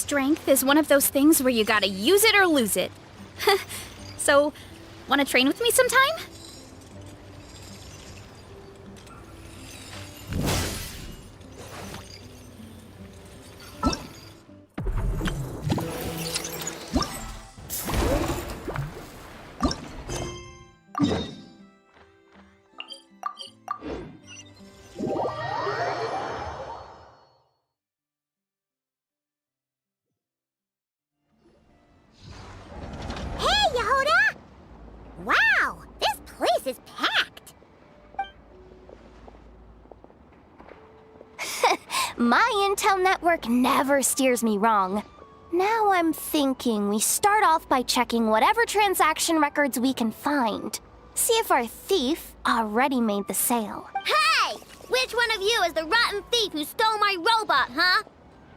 Strength is one of those things where you gotta use it or lose it. So, wanna train with me sometime? Wow, this place is packed! My intel network never steers me wrong. Now I'm thinking we start off by checking whatever transaction records we can find. See if our thief already made the sale. Hey! Which one of you is the rotten thief who stole my robot, huh?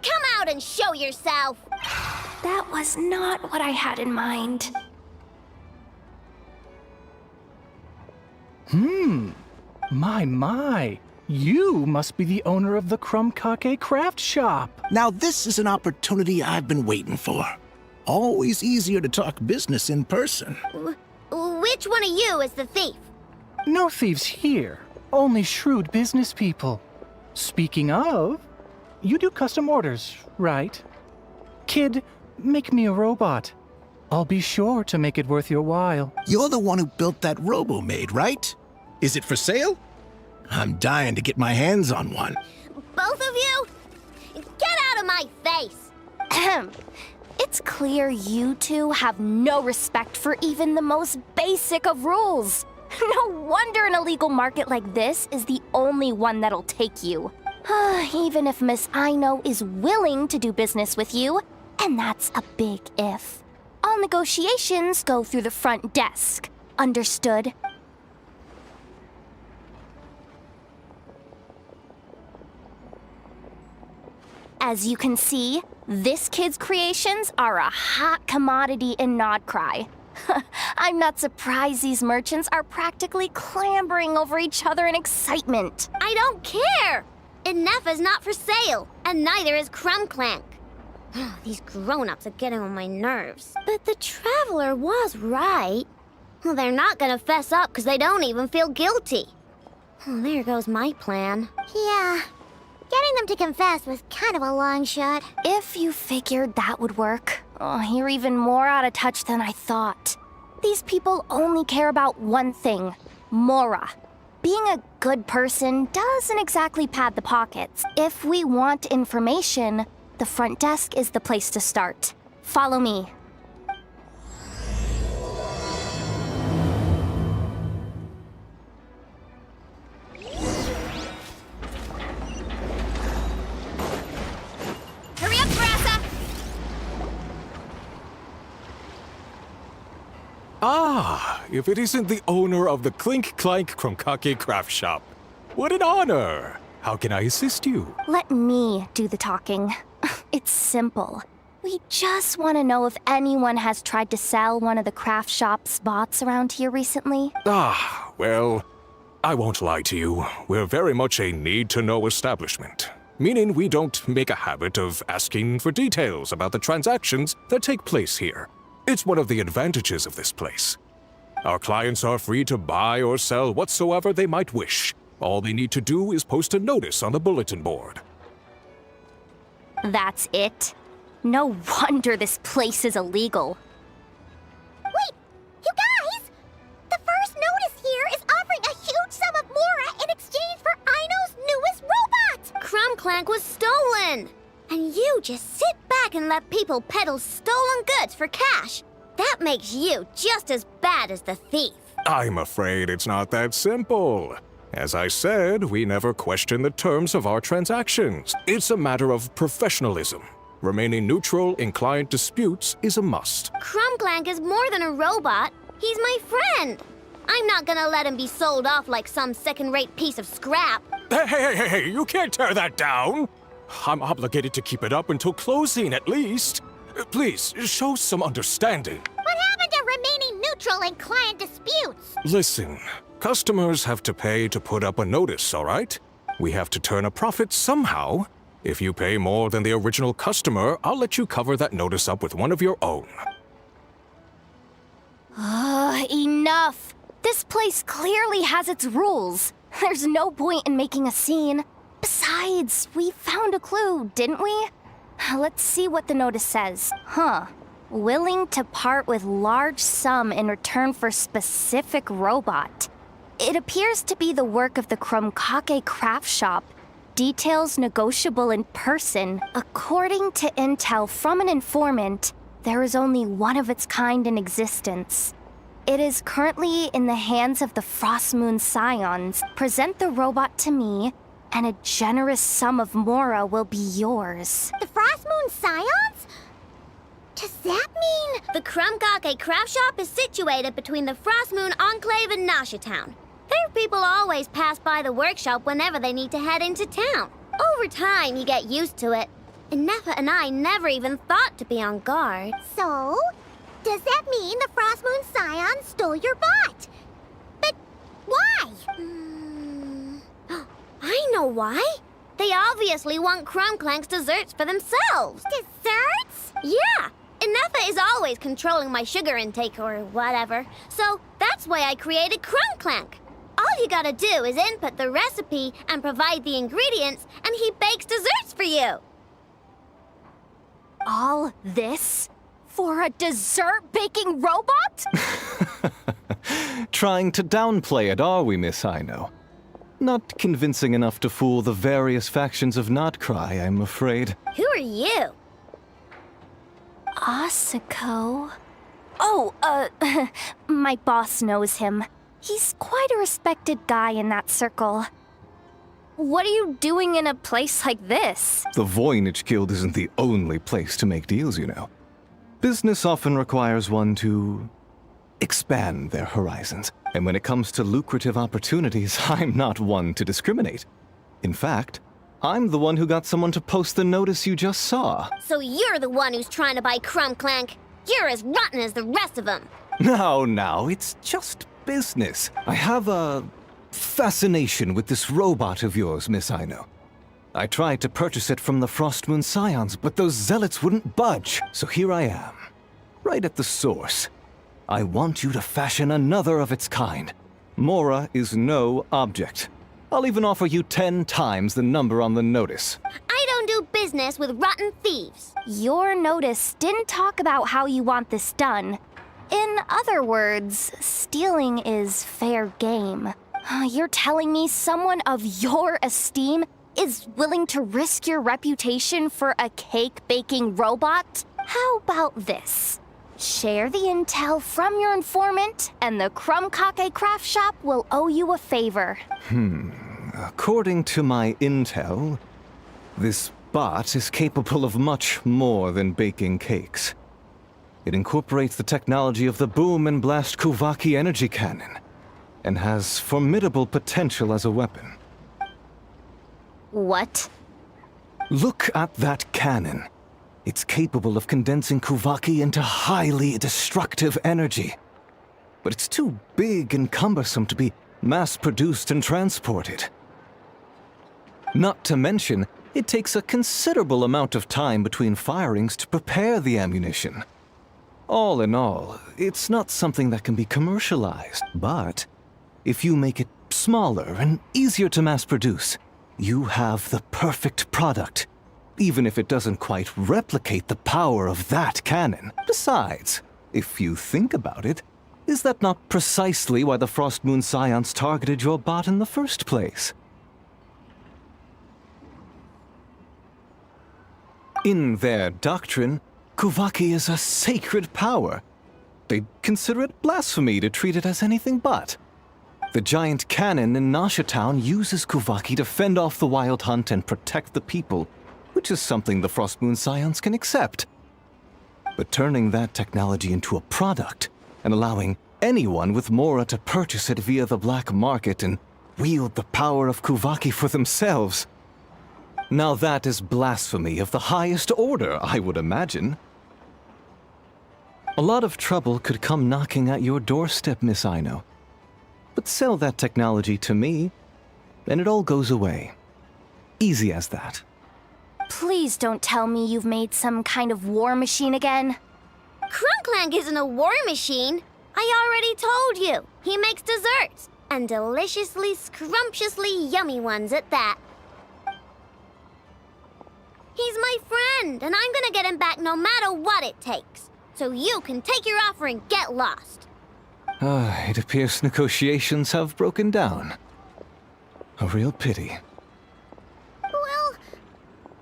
Come out and show yourself! That was not what I had in mind. My. You must be the owner of the Krumkake craft shop. Now this is an opportunity I've been waiting for. Always easier to talk business in person. Which one of you is the thief? No thieves here, only shrewd business people. Speaking of, you do custom orders, right? Kid, make me a robot. I'll be sure to make it worth your while. You're the one who built that robo-maid, right? Is it for sale? I'm dying to get my hands on one. Both of you? Get out of my face! Ahem. It's clear you two have no respect for even the most basic of rules. No wonder an illegal market like this is the only one that'll take you. Even if Miss Aino is willing to do business with you, and that's a big if. All negotiations go through the front desk. Understood? As you can see, this kid's creations are a hot commodity in Krai. I'm not surprised these merchants are practically clambering over each other in excitement. I don't care! Inefa's not for sale, and neither is Krumklank. These grown-ups are getting on my nerves. But the Traveler was right. Well, they're not gonna fess up because they don't even feel guilty. Oh, there goes my plan. Yeah, getting them to confess was kind of a long shot. If you figured that would work, you're even more out of touch than I thought. These people only care about one thing, Mora. Being a good person doesn't exactly pad the pockets. If we want information, the front desk is the place to start. Follow me. Hurry up, Grassa! Ah, if it isn't the owner of the Clink Clank Krumkake craft shop. What an honor! How can I assist you? Let me do the talking. It's simple. We just want to know if anyone has tried to sell one of the craft shop's bots around here recently. Ah, well, I won't lie to you. We're very much a need-to-know establishment. Meaning we don't make a habit of asking for details about the transactions that take place here. It's one of the advantages of this place. Our clients are free to buy or sell whatsoever they might wish. All they need to do is post a notice on the bulletin board. That's it? No wonder this place is illegal. Wait! You guys! The first notice here is offering a huge sum of Mora in exchange for Aino's newest robot! Krumklank was stolen! And you just sit back and let people peddle stolen goods for cash. That makes you just as bad as the thief. I'm afraid it's not that simple. As I said, we never question the terms of our transactions. It's a matter of professionalism. Remaining neutral in client disputes is a must. Krumklank is more than a robot. He's my friend. I'm not gonna let him be sold off like some second-rate piece of scrap. Hey, you can't tear that down! I'm obligated to keep it up until closing, at least. Please, show some understanding. What happened to remaining neutral in client disputes? Listen, customers have to pay to put up a notice, all right? We have to turn a profit somehow. If you pay more than the original customer, I'll let you cover that notice up with one of your own. Enough! This place clearly has its rules. There's no point in making a scene. Besides, we found a clue, didn't we? Let's see what the notice says. Willing to part with large sum in return for specific robot. It appears to be the work of the Krumkake craft shop. Details negotiable in person. According to intel from an informant, there is only one of its kind in existence. It is currently in the hands of the Frostmoon Scions. Present the robot to me, and a generous sum of Mora will be yours. The Frostmoon Scions? Does that mean the Krumkake craft shop is situated between the Frostmoon Enclave and Nasha Town? Their people always pass by the workshop whenever they need to head into town. Over time, you get used to it. And Nefa and I never even thought to be on guard. So, does that mean the Frostmoon Scion stole your bot? But why? I know why. They obviously want Crumclank's desserts for themselves. Desserts? Yeah. And Nefa is always controlling my sugar intake or whatever. So that's why I created Crumclank. All you gotta do is input the recipe and provide the ingredients, and he bakes desserts for you. All this? For a dessert baking robot? Trying to downplay it, are we, Miss Aino? Not convincing enough to fool the various factions of Not Krai, I'm afraid. Who are you? Asako? Oh, my boss knows him. He's quite a respected guy in that circle. What are you doing in a place like this? The Voynich Guild isn't the only place to make deals, you know. Business often requires one to expand their horizons. And when it comes to lucrative opportunities, I'm not one to discriminate. In fact, I'm the one who got someone to post the notice you just saw. So you're the one who's trying to buy Crumclank. You're as rotten as the rest of them. No, it's just business. I have a fascination with this robot of yours, Miss Aino. I tried to purchase it from the Frostmoon Scions, but those zealots wouldn't budge. So here I am, right at the source. I want you to fashion another of its kind. Mora is no object. I'll even offer you 10 times the number on the notice. I don't do business with rotten thieves. Your notice didn't talk about how you want this done. In other words, stealing is fair game. You're telling me someone of your esteem is willing to risk your reputation for a cake-baking robot? How about this? Share the intel from your informant, and the Krumkake craft shop will owe you a favor. According to my intel, this bot is capable of much more than baking cakes. It incorporates the technology of the Boom and Blast Kuvaki energy cannon, and has formidable potential as a weapon. What? Look at that cannon. It's capable of condensing Kuvaki into highly destructive energy. But it's too big and cumbersome to be mass-produced and transported. Not to mention, it takes a considerable amount of time between firings to prepare the ammunition. All in all, it's not something that can be commercialized. But if you make it smaller and easier to mass-produce, you have the perfect product, even if it doesn't quite replicate the power of that cannon. Besides, if you think about it, is that not precisely why the Frostmoon Scions targeted your bot in the first place? In their doctrine, Kuvaki is a sacred power. They'd consider it blasphemy to treat it as anything but. The giant cannon in Nasha Town uses Kuvaki to fend off the Wild Hunt and protect the people, which is something the Frostmoon Scions can accept. But turning that technology into a product, and allowing anyone with Mora to purchase it via the black market and wield the power of Kuvaki for themselves. Now that is blasphemy of the highest order, I would imagine. A lot of trouble could come knocking at your doorstep, Miss Aino. But sell that technology to me, and it all goes away. Easy as that. Please don't tell me you've made some kind of war machine again. Crunclank isn't a war machine. I already told you. He makes desserts. And deliciously, scrumptiously yummy ones at that. He's my friend, and I'm gonna get him back no matter what it takes. So you can take your offer and get lost. It appears negotiations have broken down. A real pity. Well,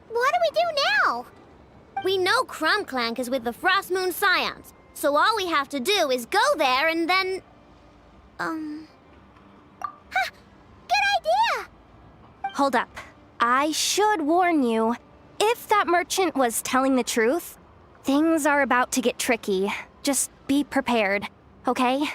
what do we do now? We know Crunclank is with the Frost Moon Scions, so all we have to do is go there and then... Huh, good idea! Hold up. I should warn you. If that merchant was telling the truth, things are about to get tricky. Just be prepared, okay?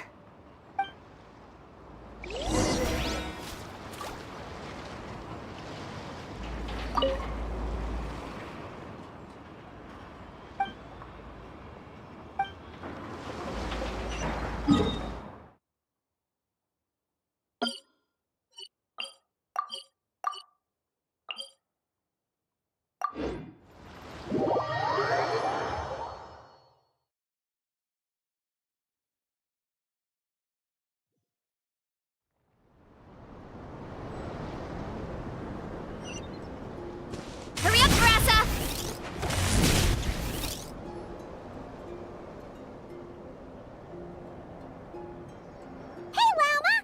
Hurry up, Grassa! Hey, Llama!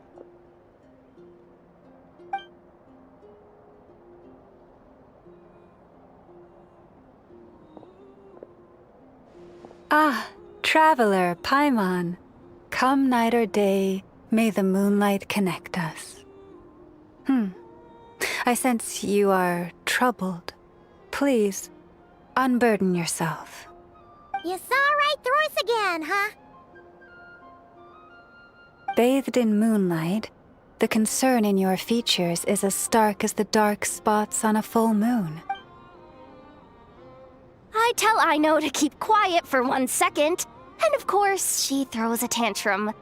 Ah, traveler, Paimon. Come night or day, may the moonlight connect us. I sense you are troubled. Please, unburden yourself. You saw right through us again, huh? Bathed in moonlight, the concern in your features is as stark as the dark spots on a full moon. I tell Ino to keep quiet for 1 second, and of course, she throws a tantrum.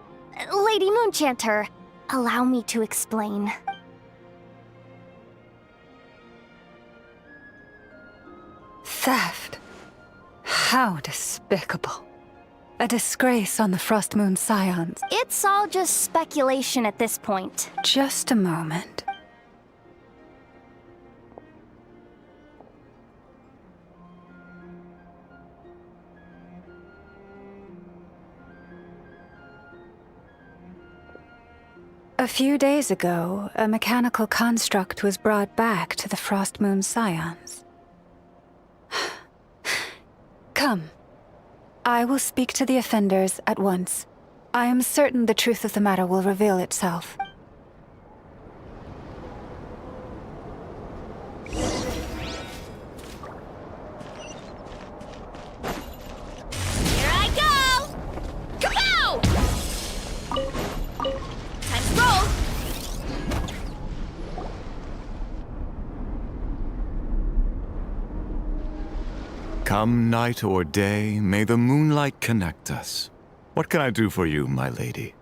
Lady Moonchanter, allow me to explain. Theft. How despicable. A disgrace on the Frost Moon Scions. It's all just speculation at this point. Just a moment. A few days ago, a mechanical construct was brought back to the Frost Moon Scions. Come. I will speak to the offenders at once. I am certain the truth of the matter will reveal itself. Here I go! Kapow! Time to roll! Come night or day, may the moonlight connect us. What can I do for you, my lady?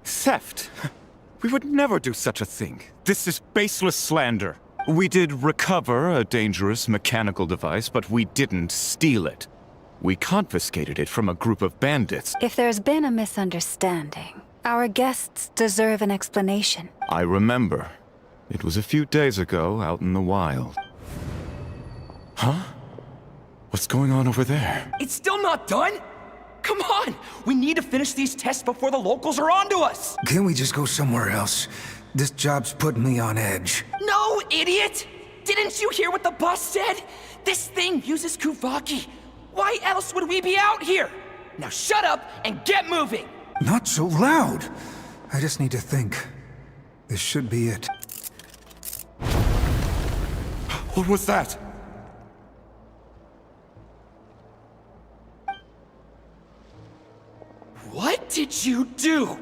Theft? We would never do such a thing. This is baseless slander. We did recover a dangerous mechanical device, but we didn't steal it. We confiscated it from a group of bandits. If there's been a misunderstanding, our guests deserve an explanation. I remember. It was a few days ago, out in the wild. Huh? What's going on over there? It's still not done? Come on! We need to finish these tests before the locals are onto us! Can't we just go somewhere else? This job's putting me on edge. No, idiot! Didn't you hear what the boss said? This thing uses Kuvaki. Why else would we be out here? Now shut up and get moving! Not so loud! I just need to think. This should be it. What was that? What did you do?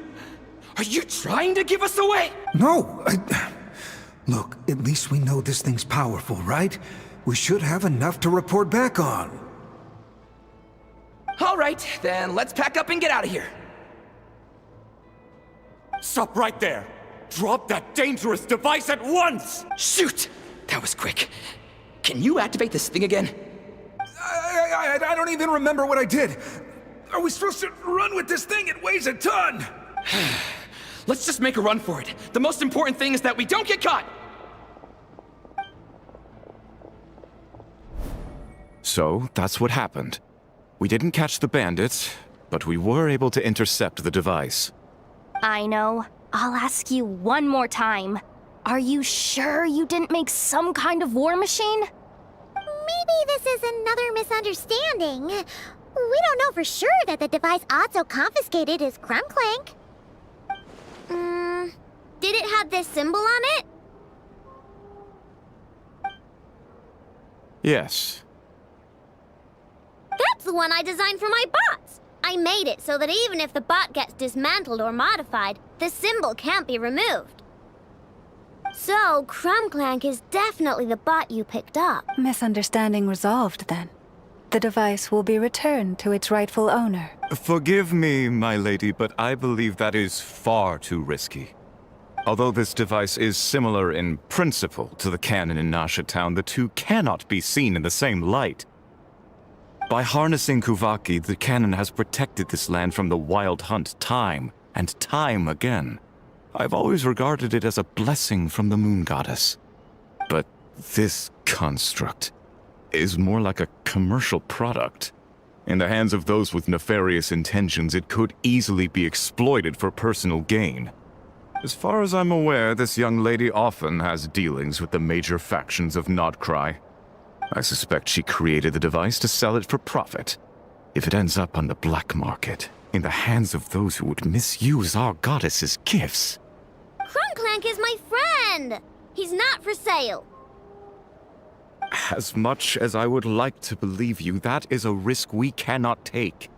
Are you trying to give us away? No, Look, at least we know this thing's powerful, right? We should have enough to report back on. All right, then let's pack up and get out of here. Stop right there! Drop that dangerous device at once! Shoot! That was quick. Can you activate this thing again? I don't even remember what I did. Are we supposed to run with this thing? It weighs a ton! Let's just make a run for it. The most important thing is that we don't get caught! So, that's what happened. We didn't catch the bandits, but we were able to intercept the device. I know. I'll ask you one more time. Are you sure you didn't make some kind of war machine? Maybe this is another misunderstanding. We don't know for sure that the device Otto confiscated is Krumclank. Did it have this symbol on it? Yes. That's the one I designed for my bots. I made it so that even if the bot gets dismantled or modified, the symbol can't be removed. So, Krumclank is definitely the bot you picked up. Misunderstanding resolved, then. The device will be returned to its rightful owner. Forgive me, my lady, but I believe that is far too risky. Although this device is similar in principle to the cannon in Nasha Town, the two cannot be seen in the same light. By harnessing Kuvaki, the cannon has protected this land from the wild hunt time and time again. I've always regarded it as a blessing from the moon goddess. But this construct is more like a commercial product. In the hands of those with nefarious intentions, it could easily be exploited for personal gain. As far as I'm aware, this young lady often has dealings with the major factions of Krai. I suspect she created the device to sell it for profit. If it ends up on the black market, in the hands of those who would misuse our goddess's gifts. Krumclank is my friend! He's not for sale. As much as I would like to believe you, that is a risk we cannot take.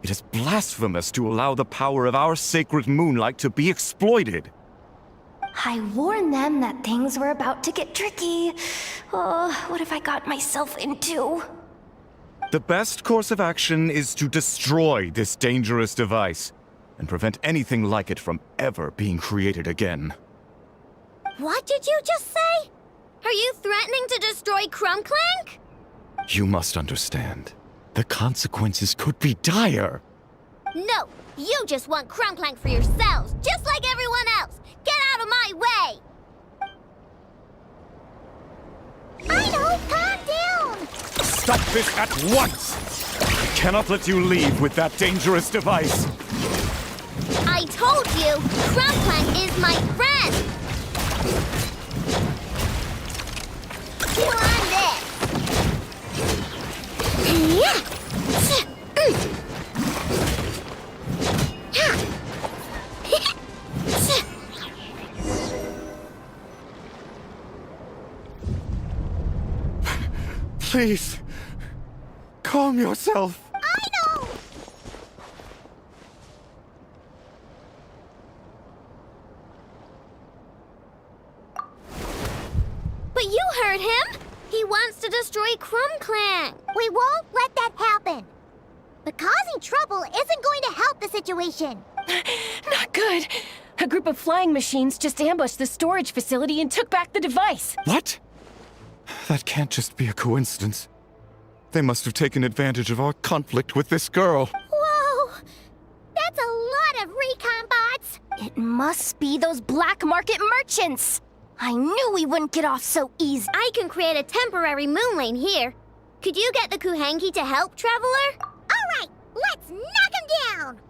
It is blasphemous to allow the power of our sacred moonlight to be exploited. I warned them that things were about to get tricky. Oh, what have I got myself into? The best course of action is to destroy this dangerous device and prevent anything like it from ever being created again. What did you just say? Are you threatening to destroy Krumclank? You must understand. The consequences could be dire. No, you just want Krumclank for yourselves, just like everyone else. Get out of my way! Idol, calm down! Stop this at once! I cannot let you leave with that dangerous device. I told you, Krumclank is my friend! Chew on this! Please, calm yourself. Idol! But you heard him! He wants to destroy Krumclank! We won't let that happen. But causing trouble isn't going to help the situation. Not good. A group of flying machines just ambushed the storage facility and took back the device. What? That can't just be a coincidence. They must have taken advantage of our conflict with this girl. Whoa! That's a lot of recon bots! It must be those black market merchants. I knew we wouldn't get off so easy. I can create a temporary moon lane here. Could you get the Kuhangi to help, Traveler? All right, let's knock him down!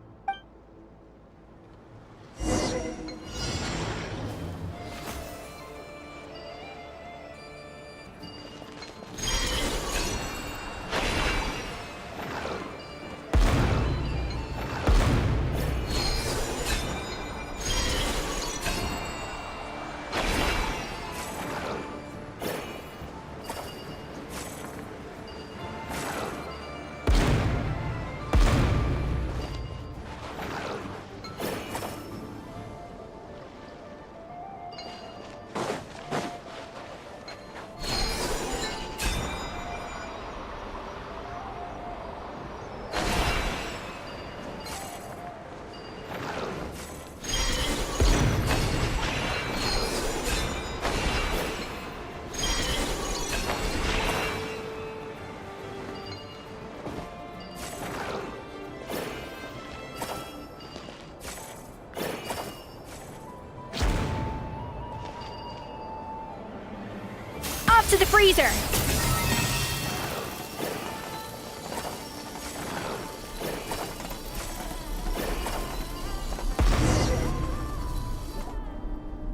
to the freezer!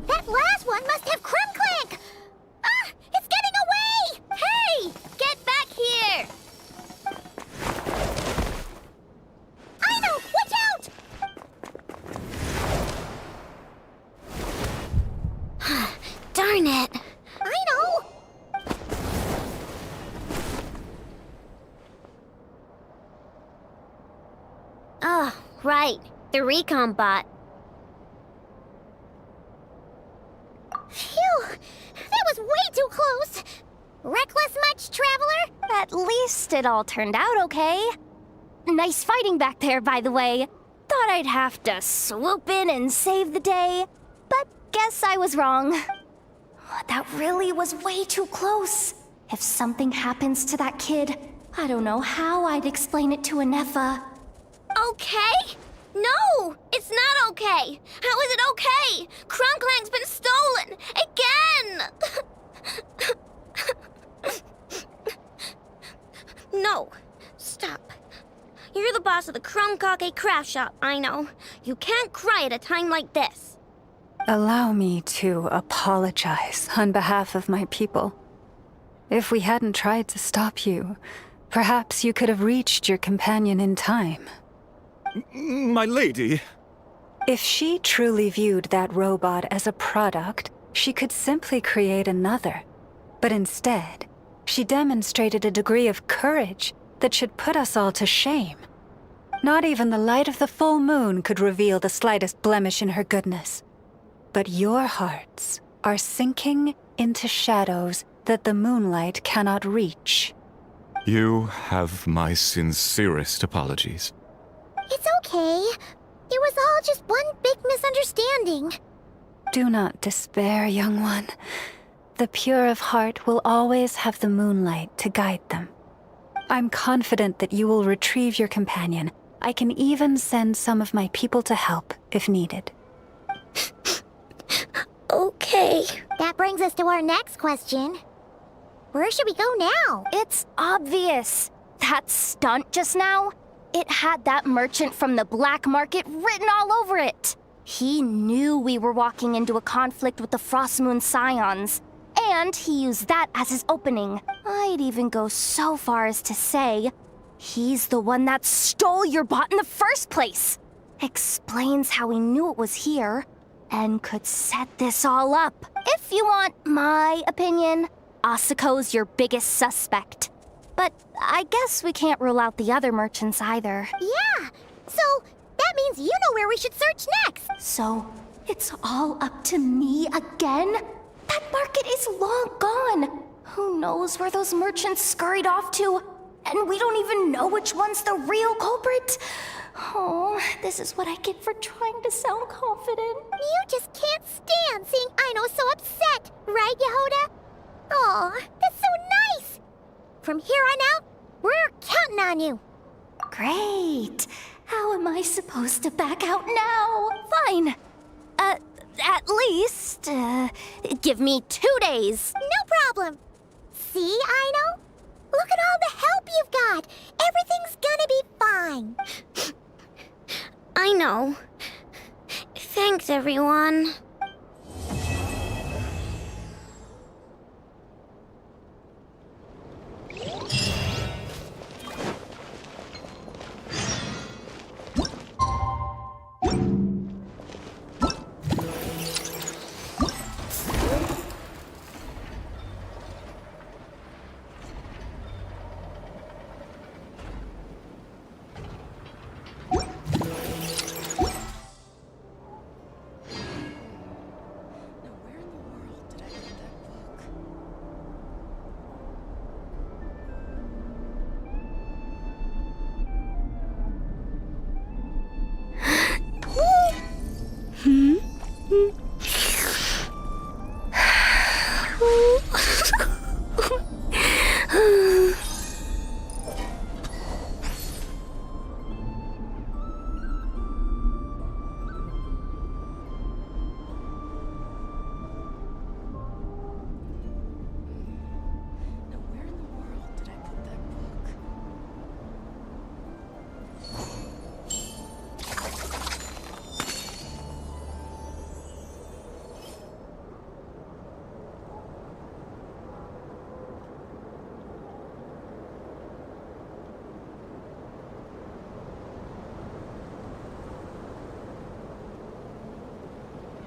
That last one must have Clank! Ah! It's getting away! Hey! Get back here! I know! Watch out! Darn it! I know! Oh, right. The recon bot. Phew! That was way too close! Reckless much, Traveler? At least it all turned out okay. Nice fighting back there, by the way. Thought I'd have to swoop in and save the day, but guess I was wrong. That really was way too close. If something happens to that kid, I don't know how I'd explain it to Anefa. Okay? No! It's not okay! How is it okay? Crumclank's been stolen! Again! No. Stop. You're the boss of the Crumkake craft shop, I know. You can't cry at a time like this. Allow me to apologize on behalf of my people. If we hadn't tried to stop you, perhaps you could have reached your companion in time. My lady. If she truly viewed that robot as a product, she could simply create another. But instead, she demonstrated a degree of courage that should put us all to shame. Not even the light of the full moon could reveal the slightest blemish in her goodness. But your hearts are sinking into shadows that the moonlight cannot reach. You have my sincerest apologies. It's okay. It was all just one big misunderstanding. Do not despair, young one. The pure of heart will always have the moonlight to guide them. I'm confident that you will retrieve your companion. I can even send some of my people to help if needed. Okay. That brings us to our next question. Where should we go now? It's obvious. That stunt just now, it had that merchant from the black market written all over it. He knew we were walking into a conflict with the Frostmoon Scions, and he used that as his opening. I'd even go so far as to say, he's the one that stole your bot in the first place. Explains how he knew it was here, and could set this all up. If you want my opinion, Asuko's your biggest suspect. But I guess we can't rule out the other merchants either. Yeah, so that means you know where we should search next. So, it's all up to me again? That market is long gone. Who knows where those merchants scurried off to? And we don't even know which one's the real culprit. Oh, this is what I get for trying to sound confident. You just can't stand seeing Aino so upset, right, Yehoda? Aw, that's so nice. From here on out, we're counting on you. Great. How am I supposed to back out now? Fine. At least, give me 2 days. No problem. See, Aino? Look at all the help you've got. Everything's gonna be fine. I know. Thanks, everyone.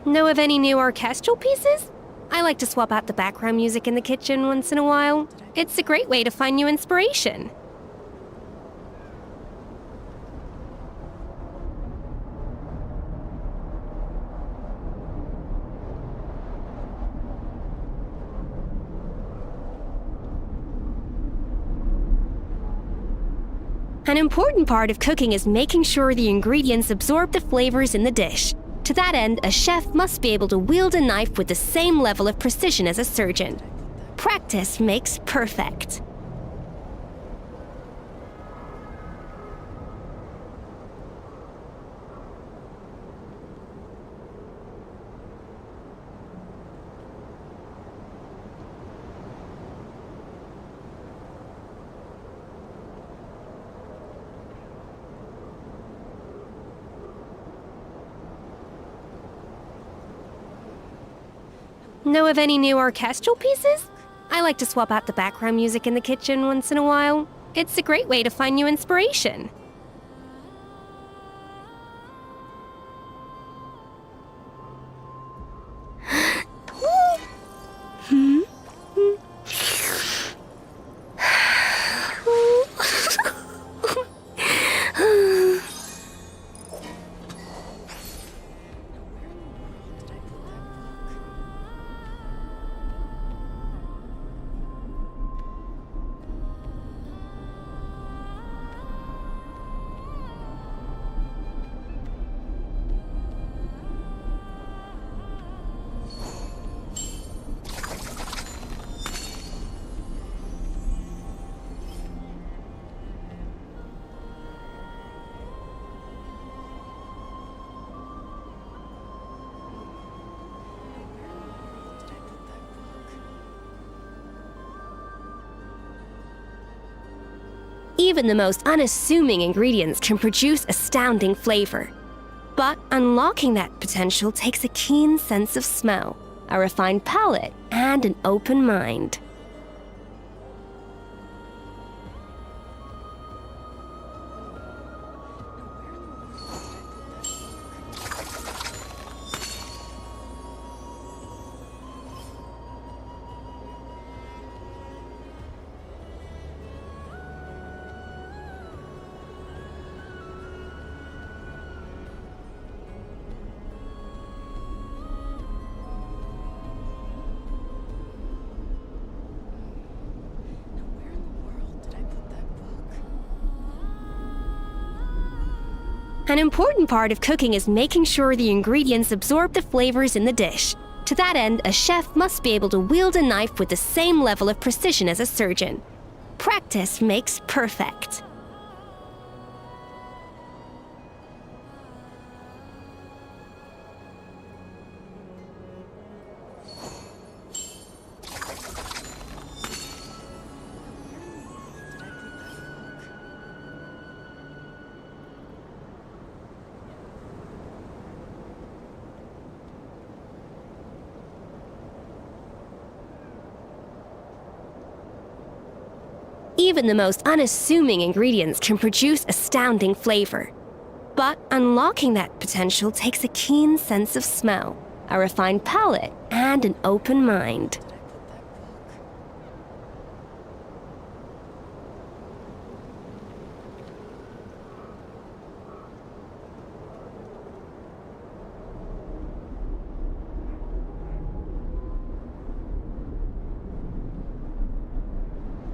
Know of any new orchestral pieces? I like to swap out the background music in the kitchen once in a while. It's a great way to find new inspiration. An important part of cooking is making sure the ingredients absorb the flavors in the dish. To that end, a chef must be able to wield a knife with the same level of precision as a surgeon. Practice makes perfect. Know of any new orchestral pieces? I like to swap out the background music in the kitchen once in a while. It's a great way to find new inspiration. Even the most unassuming ingredients can produce astounding flavor. But unlocking that potential takes a keen sense of smell, a refined palate, and an open mind. An important part of cooking is making sure the ingredients absorb the flavors in the dish. To that end, a chef must be able to wield a knife with the same level of precision as a surgeon. Practice makes perfect. Even the most unassuming ingredients can produce astounding flavor. But unlocking that potential takes a keen sense of smell, a refined palate, and an open mind.